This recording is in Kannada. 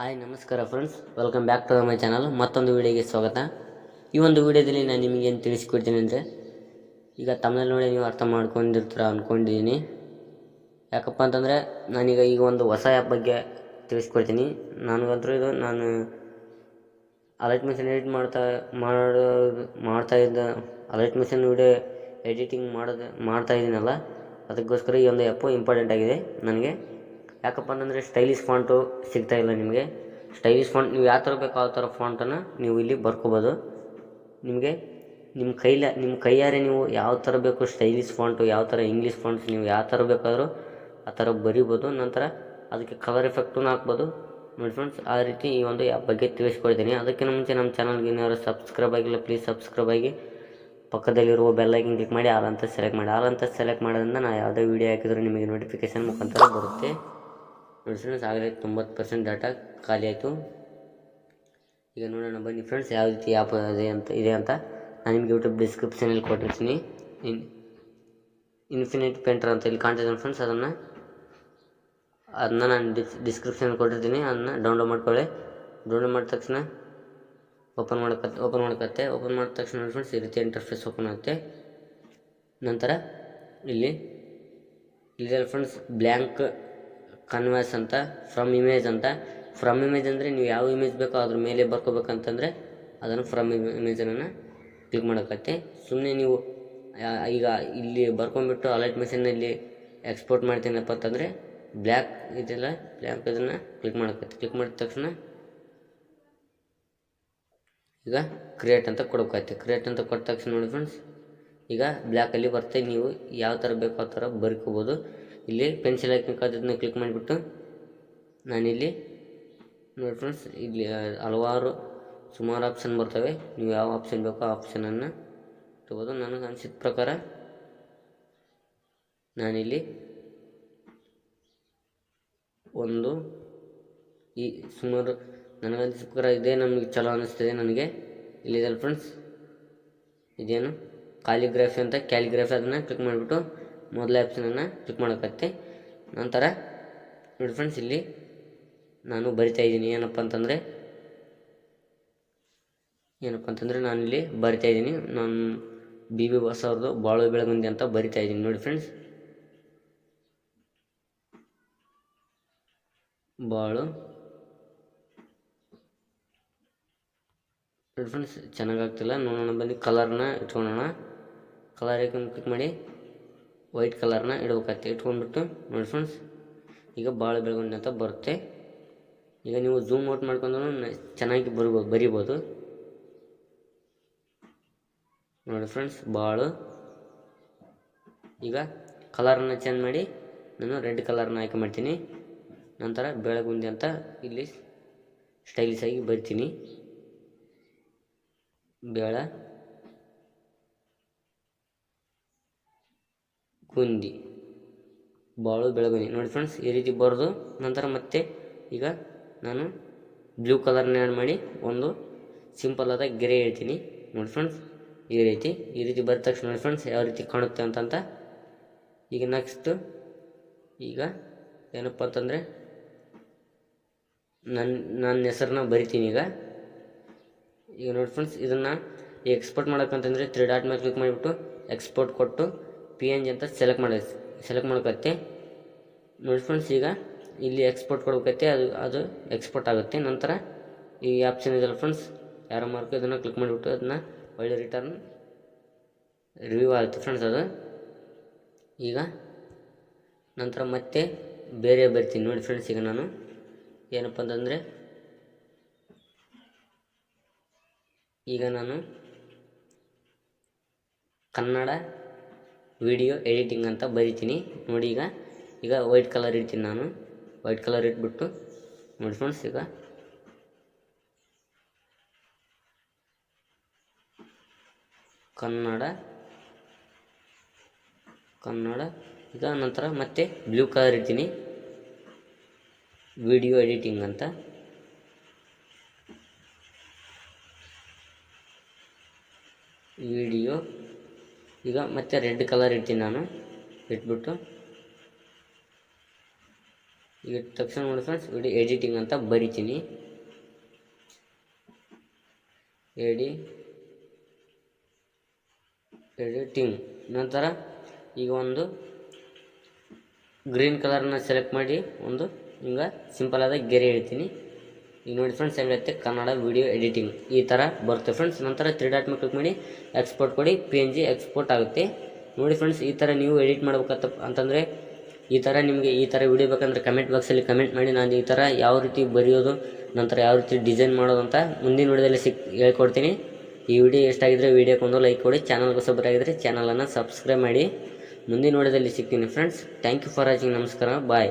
ಹಾಯ್ ನಮಸ್ಕಾರ friends, welcome back to my channel. ಮತ್ತೊಂದು ವಿಡಿಯೋಗೆ ಸ್ವಾಗತ. ಈ ಒಂದು ವಿಡಿಯೋದಲ್ಲಿ ನಾನು ನಿಮಗೆ ಏನು ತಿಳಿಸ್ಕೊಡ್ತೀನಿ ಅಂದರೆ, ಈಗ ತಮ್ಮಲ್ಲಿ ನೋಡಿ ನೀವು ಅರ್ಥ ಮಾಡ್ಕೊಂಡಿರ್ತೀರ ಅಂದ್ಕೊಂಡಿದ್ದೀನಿ. ಯಾಕಪ್ಪ ಅಂತಂದರೆ ನಾನೀಗ ಒಂದು ಹೊಸ ಆ್ಯಪ್ ಬಗ್ಗೆ ತಿಳಿಸ್ಕೊಡ್ತೀನಿ. ನನಗಂತೂ ನಾನು ಅಲರ್ಟ್ ಮಿಷನ್ ಎಡಿಟ್ ಮಾಡ್ತಾಯಿದ್ದ ಅಲರ್ಟ್ ಮಿಷನ್ ವಿಡಿಯೋ ಎಡಿಟಿಂಗ್ ಮಾಡ್ತಾಯಿದ್ದೀನಲ್ಲ, ಅದಕ್ಕೋಸ್ಕರ ಈ ಒಂದು ಆ್ಯಪು ಇಂಪಾರ್ಟೆಂಟ್ ಆಗಿದೆ ನನಗೆ. ಯಾಕಪ್ಪ ಅಂತಂದರೆ ಸ್ಟೈಲಿಶ್ ಫಾಂಟು ಸಿಗ್ತಾಯಿಲ್ಲ ನಿಮಗೆ. ಸ್ಟೈಲಿಶ್ ಫಾಂಟ್ ನೀವು ಯಾವ ಥರ ಬೇಕೋ ಆ ಥರ ಫಾಂಟನ್ನು ನೀವು ಇಲ್ಲಿ ಬರ್ಕೋಬೋದು. ನಿಮಗೆ ನಿಮ್ಮ ಕೈಯಾರೆ ನೀವು ಯಾವ ಥರ ಬೇಕು ಸ್ಟೈಲಿಶ್ ಫಾಂಟು, ಯಾವ ಥರ ಇಂಗ್ಲೀಷ್ ಫಾಂಟ್ಸ್ ನೀವು ಯಾವ ಥರ ಬೇಕಾದರೂ ಆ ಥರ ಬರಿಬೋದು. ನಂತರ ಅದಕ್ಕೆ ಕಲರ್ ಎಫೆಕ್ಟೂ ಹಾಕ್ಬೋದು ನೋಡಿ ಫ್ರೆಂಡ್ಸ್. ಆ ರೀತಿ ಈ ಒಂದು ಆ್ಯಪ್ ಬಗ್ಗೆ ತಿಳಿಸ್ಕೊಡ್ತೀನಿ. ಅದಕ್ಕಿಂತ ಮುಂಚೆ ನಮ್ಮ ಚಾನಲ್ಗೆ ಏನಾದ್ರು ಸಬ್ಸ್ಕ್ರೈಬ್ ಆಗಿಲ್ಲ, ಪ್ಲೀಸ್ ಸಬ್ಸ್ಕ್ರೈಬ್ ಆಗಿ ಪಕ್ಕದಲ್ಲಿರುವ ಬೆಲ್ಲೈಕನ್ ಕ್ಲಿಕ್ ಮಾಡಿ ಆಲ್ ಅಂತ ಸೆಲೆಕ್ಟ್ ಮಾಡಿ. ಆಲ್ ಅಂತ ಸೆಲೆಕ್ಟ್ ಮಾಡೋದ್ರಿಂದ ನಾನು ಯಾವುದೇ ವೀಡಿಯೋ ಹಾಕಿದರೂ ನಿಮಗೆ ನೋಟಿಫಿಕೇಷನ್ ಮುಖಾಂತರ ಬರುತ್ತೆ ನೋಡಿ ಫ್ರೆಂಡ್ಸ್. ಆಗಲೇ 90% ಡಾಟಾ ಖಾಲಿ ಆಯಿತು. ಈಗ ನೋಡೋಣ ಬನ್ನಿ ಫ್ರೆಂಡ್ಸ್, ಯಾವ ರೀತಿ ಆ್ಯಪ್ ಇದೆ ಅಂತ ನಾನು ನಿಮಗೆ ಯೂಟ್ಯೂಬ್ ಡಿಸ್ಕ್ರಿಪ್ಷನಲ್ಲಿ ಕೊಟ್ಟಿರ್ತೀನಿ. ಇನ್ಫಿನಿಟ್ ಪೇಂಟರ್ ಅಂತ ಇಲ್ಲಿ ಕಾಣ್ತಿದ್ದೀನಿ ಫ್ರೆಂಡ್ಸ್, ಅದನ್ನು ನಾನು ಡಿಸ್ಕ್ರಿಪ್ಷನಲ್ಲಿ ಕೊಟ್ಟಿರ್ತೀನಿ. ಅದನ್ನು ಡೌನ್ಲೋಡ್ ಮಾಡ್ಕೊಳ್ಳಿ. ಡೌನ್ಲೋಡ್ ಮಾಡಿದ ತಕ್ಷಣ ಓಪನ್ ಮಾಡ್ಕತ್ತೆ. ಓಪನ್ ಮಾಡಿದ ತಕ್ಷಣ ನೋಡಿ ಫ್ರೆಂಡ್ಸ್, ಈ ರೀತಿ ಇಂಟರ್ಫೇಸ್ ಓಪನ್ ಆಗುತ್ತೆ. ನಂತರ ಇಲ್ಲಿ ಫ್ರೆಂಡ್ಸ್ ಬ್ಲ್ಯಾಂಕ್ ಕನ್ವಾಸ್ ಅಂತ, ಫ್ರಮ್ ಇಮೇಜ್ ಅಂತ. ಫ್ರಮ್ ಇಮೇಜ್ ಅಂದರೆ ನೀವು ಯಾವ ಇಮೇಜ್ ಬೇಕೋ ಅದ್ರ ಮೇಲೆ ಬರ್ಕೋಬೇಕಂತಂದರೆ ಅದನ್ನು ಫ್ರಮ್ ಇಮೇಜನ್ನು ಕ್ಲಿಕ್ ಮಾಡೋಕ್ಕತ್ತೆ. ಸುಮ್ಮನೆ ನೀವು ಈಗ ಇಲ್ಲಿ ಬರ್ಕೊಂಡ್ಬಿಟ್ಟು ಅಲರ್ಟ್ ಮಿಷನ್ನಲ್ಲಿ ಎಕ್ಸ್ಪೋರ್ಟ್ ಮಾಡ್ತೀನಪ್ಪ ಅಂತಂದರೆ ಬ್ಲ್ಯಾಂಕ್ ಇದನ್ನು ಕ್ಲಿಕ್ ಮಾಡೋಕ್ಕತ್ತೆ. ಕ್ಲಿಕ್ ಮಾಡಿದ ತಕ್ಷಣ ಈಗ ಕ್ರಿಯೇಟ್ ಅಂತ ಕೊಡೋಕ್ಕತ್ತೆ. ಕ್ರಿಯೇಟ್ ಅಂತ ಕೊಟ್ಟ ತಕ್ಷಣ ನೋಡಿ ಫ್ರೆಂಡ್ಸ್, ಈಗ ಬ್ಲ್ಯಾಕಲ್ಲಿ ಬರುತ್ತೆ. ನೀವು ಯಾವ ಥರ ಬೇಕೋ ಆ ಥರ ಬರ್ಕೋಬೋದು. ಇಲ್ಲಿ ಪೆನ್ಸಿಲ್ ಹಾಕಿ ಕ್ಲಿಕ್ ಮಾಡಿಬಿಟ್ಟು ನಾನಿಲ್ಲಿ ನೋಡಿ ಫ್ರೆಂಡ್ಸ್, ಇಲ್ಲಿ ಸುಮಾರು ಆಪ್ಷನ್ ಬರ್ತವೆ. ನೀವು ಯಾವ ಆಪ್ಷನ್ ಬೇಕೋ ಆ ಆಪ್ಷನನ್ನು ತಗೋಬೋದು. ನನಗೆ ಅನಿಸಿದ ಪ್ರಕಾರ ನಾನಿಲ್ಲಿ ಸುಮಾರು ನನಗನ್ಸಿದ ಪ್ರಕಾರ ಇದೇ ನಮಗೆ ಚಲೋ ಅನ್ನಿಸ್ತಿದೆ ನನಗೆ. ಇಲ್ಲಿದೆ ಫ್ರೆಂಡ್ಸ್, ಇದೇನು ಕ್ಯಾಲಿಗ್ರಫಿ ಅಂತ, ಕ್ಯಾಲಿಗ್ರಫಿ ಅದನ್ನು ಕ್ಲಿಕ್ ಮಾಡಿಬಿಟ್ಟು ಮೊದಲ ಆಪ್ಷನನ್ನು ಕ್ಲಿಕ್ ಮಾಡೋಕ್ಕತ್ತೆ. ನಂತರ ನೋಡಿ ಫ್ರೆಂಡ್ಸ್, ಇಲ್ಲಿ ನಾನು ಬರಿತಾಯಿದ್ದೀನಿ ಏನಪ್ಪ ಅಂತಂದರೆ ನಾನಿಲ್ಲಿ ಬರಿತಾಯಿದ್ದೀನಿ. ನಾನು BB ಬಾಸ್ ಅವ್ರದ್ದು ಬಾಳು ಬೆಳಗುಂದಿ ಅಂತ ಬರಿತಾಯಿದ್ದೀನಿ ನೋಡಿ ಫ್ರೆಂಡ್ಸ್. ಬಾಳು ನೋಡಿ ಫ್ರೆಂಡ್ಸ್, ಚೆನ್ನಾಗಾಗ್ತಿಲ್ಲ. ನೋಡೋಣ ಬನ್ನಿ, ಕಲರ್ನ ಇಟ್ಕೊಳ್ಳೋಣ. ಕಲರ್ ಕ್ಲಿಕ್ ಮಾಡಿ ವೈಟ್ ಕಲರ್ನ ಇಡ್ಬೇಕಾಗ್ತದೆ. ಇಟ್ಕೊಂಡ್ಬಿಟ್ಟು ನೋಡಿ ಫ್ರೆಂಡ್ಸ್, ಈಗ ಬಾಳು ಬೆಳಗುಂದಿ ಅಂತ ಬರುತ್ತೆ. ಈಗ ನೀವು ಝೂಮ್ ಔಟ್ ಮಾಡ್ಕೊಂಡು ಚೆನ್ನಾಗಿ ಬರಿಬೋದು ನೋಡಿ ಫ್ರೆಂಡ್ಸ್. ಬಾಳು ಈಗ ಕಲರನ್ನು ಚೇಂಜ್ ಮಾಡಿ ನಾನು ರೆಡ್ ಕಲರ್ನ ಆಯ್ಕೆ ಮಾಡ್ತೀನಿ. ನಂತರ ಬೆಳಗುಂದಿ ಅಂತ ಇಲ್ಲಿ ಸ್ಟೈಲಿಶ್ ಆಗಿ ಬರಿತೀನಿ. ಬೆಳಗುಂದಿ, ಬಾಳು ಬೆಳಗುಂದಿ ನೋಡಿ ಫ್ರೆಂಡ್ಸ್, ಈ ರೀತಿ ಬರೆದು ನಂತರ ಮತ್ತೆ ಈಗ ನಾನು ಬ್ಲೂ ಕಲರ್ನ ಆ್ಯಡ್ ಮಾಡಿ ಒಂದು ಸಿಂಪಲ್ ಆದ ಗೆರೆ ಹೇಳ್ತೀನಿ ನೋಡಿ ಫ್ರೆಂಡ್ಸ್. ಈ ರೀತಿ ಬರೆದ ತಕ್ಷಣ ನೋಡಿ ಫ್ರೆಂಡ್ಸ್ ಯಾವ ರೀತಿ ಕಾಣುತ್ತೆ ಅಂತ. ಈಗ ನೆಕ್ಸ್ಟ್ ಈಗ ಏನಪ್ಪ ಅಂತಂದರೆ ನನ್ನ ಹೆಸರನ್ನ ಬರಿತೀನಿ. ಈಗ ನೋಡಿ ಫ್ರೆಂಡ್ಸ್, ಇದನ್ನು ಎಕ್ಸ್ಪೋರ್ಟ್ ಮಾಡೋಕ್ಕಂತಂದರೆ 3 ಡಾಟ್ ಮೇಲೆ ಕ್ಲಿಕ್ ಮಾಡಿಬಿಟ್ಟು ಎಕ್ಸ್ಪೋರ್ಟ್ ಕೊಟ್ಟು PNG ಅಂತ ಸೆಲೆಕ್ಟ್ ಮಾಡೋಕ್ಕತ್ತೆ ನೋಡಿ ಫ್ರೆಂಡ್ಸ್. ಈಗ ಇಲ್ಲಿ ಎಕ್ಸ್ಪೋರ್ಟ್ ಕೊಡಬೇಕತ್ತೆ, ಅದು ಎಕ್ಸ್ಪೋರ್ಟ್ ಆಗುತ್ತೆ. ನಂತರ ಈ ಆಪ್ಷನ್ ಇದೆಯಲ್ಲ ಫ್ರೆಂಡ್ಸ್, ಯಾರೋ ಮಾರ್ಕ್, ಇದನ್ನು ಕ್ಲಿಕ್ ಮಾಡಿಬಿಟ್ಟು ಅದನ್ನು ಒಳ್ಳೆ ರಿವ್ಯೂ ಆಗುತ್ತೆ ಫ್ರೆಂಡ್ಸ್ ಅದು. ಈಗ ನಂತರ ಮತ್ತೆ ಬೇರೆ ಬರ್ತೀನಿ ನೋಡಿ ಫ್ರೆಂಡ್ಸ್. ಈಗ ನಾನು ಏನಪ್ಪ ಅಂತಂದರೆ ಕನ್ನಡ ವಿಡಿಯೋ ಎಡಿಟಿಂಗ್ ಅಂತ ಬರಿತೀನಿ ನೋಡಿ. ಈಗ ವೈಟ್ ಕಲರ್ ಇಡ್ತೀನಿ. ನಾನು ವೈಟ್ ಕಲರ್ ಇಟ್ಬಿಟ್ಟು ನೋಡಿ ಫ್ರೆಂಡ್ಸ್, ಈಗ ಕನ್ನಡ ಈಗ ನಂತರ ಮತ್ತೆ ಬ್ಲೂ ಕಲರ್ ಇಡ್ತೀನಿ, ವಿಡಿಯೋ ಎಡಿಟಿಂಗ್ ಅಂತ. ಈಗ ಮತ್ತೆ ರೆಡ್ ಕಲರ್ ಇಡ್ತೀನಿ ನಾನು. ಇಟ್ಬಿಟ್ಟು ಈಗ ತಕ್ಷಣ ನೋಡಿ ಫ್ರೆಂಡ್ಸ್ ವಿಡಿಯೋ ಎಡಿಟಿಂಗ್ ಅಂತ ಬರಿತೀನಿ. ಎಡಿಟಿಂಗ್ ನಂತರ ಈಗ ಒಂದು ಗ್ರೀನ್ ಕಲರ್ನ ಸೆಲೆಕ್ಟ್ ಮಾಡಿ ಒಂದು ಹಿಂಗೆ ಸಿಂಪಲ್ ಆದ ಗೆರೆ ಹೇಳ್ತೀನಿ. ಈಗ ನೋಡಿ ಫ್ರೆಂಡ್ಸ್ ಹೆಂಗೈತೆ ಕನ್ನಡ ವಿಡಿಯೋ ಎಡಿಟಿಂಗ್ ಈ ಥರ ಬರುತ್ತೆ ಫ್ರೆಂಡ್ಸ್. ನಂತರ 3 ಡಾಟ್ ಮೇಲೆ ಕ್ಲಿಕ್ ಮಾಡಿ ಎಕ್ಸ್ಪೋರ್ಟ್ ಕೊಡಿ, PNG ಎಕ್ಸ್ಪೋರ್ಟ್ ಆಗುತ್ತೆ. ನೋಡಿ ಫ್ರೆಂಡ್ಸ್ ಈ ಥರ ನೀವು ಎಡಿಟ್ ಮಾಡ್ಬೇಕಂತ ಅಂತಂದರೆ ಈ ಥರ ನಿಮಗೆ ಈ ಥರ ವಿಡಿಯೋ ಬೇಕಂದ್ರೆ ಕಮೆಂಟ್ ಬಾಕ್ಸಲ್ಲಿ ಕಮೆಂಟ್ ಮಾಡಿ. ನಾನು ಈ ಥರ ಯಾವ ರೀತಿ ಬರೆಯೋದು ನಂತರ ಯಾವ ರೀತಿ ಡಿಸೈನ್ ಮಾಡೋದು ಅಂತ ಮುಂದಿನ ವಿಡಿಯೋದಲ್ಲಿ ಹೇಳ್ಕೊಡ್ತೀನಿ. ಈ ವಿಡಿಯೋ ಎಷ್ಟಾಗಿದ್ದರೆ ವಿಡಿಯೋಕ್ಕೊಂದು ಲೈಕ್ ಕೊಡಿ, ಚಾನಲ್ಗೆ ಹೊಸಬರಾಗಿದ್ದರೆ ಚಾನಲನ್ನು ಸಬ್ಸ್ಕ್ರೈಬ್ ಮಾಡಿ. ಮುಂದಿನ ವಿಡಿಯೋದಲ್ಲಿ ಸಿಗ್ತೀನಿ friends. Thank you for watching. ನಮಸ್ಕಾರ, ಬಾಯ್.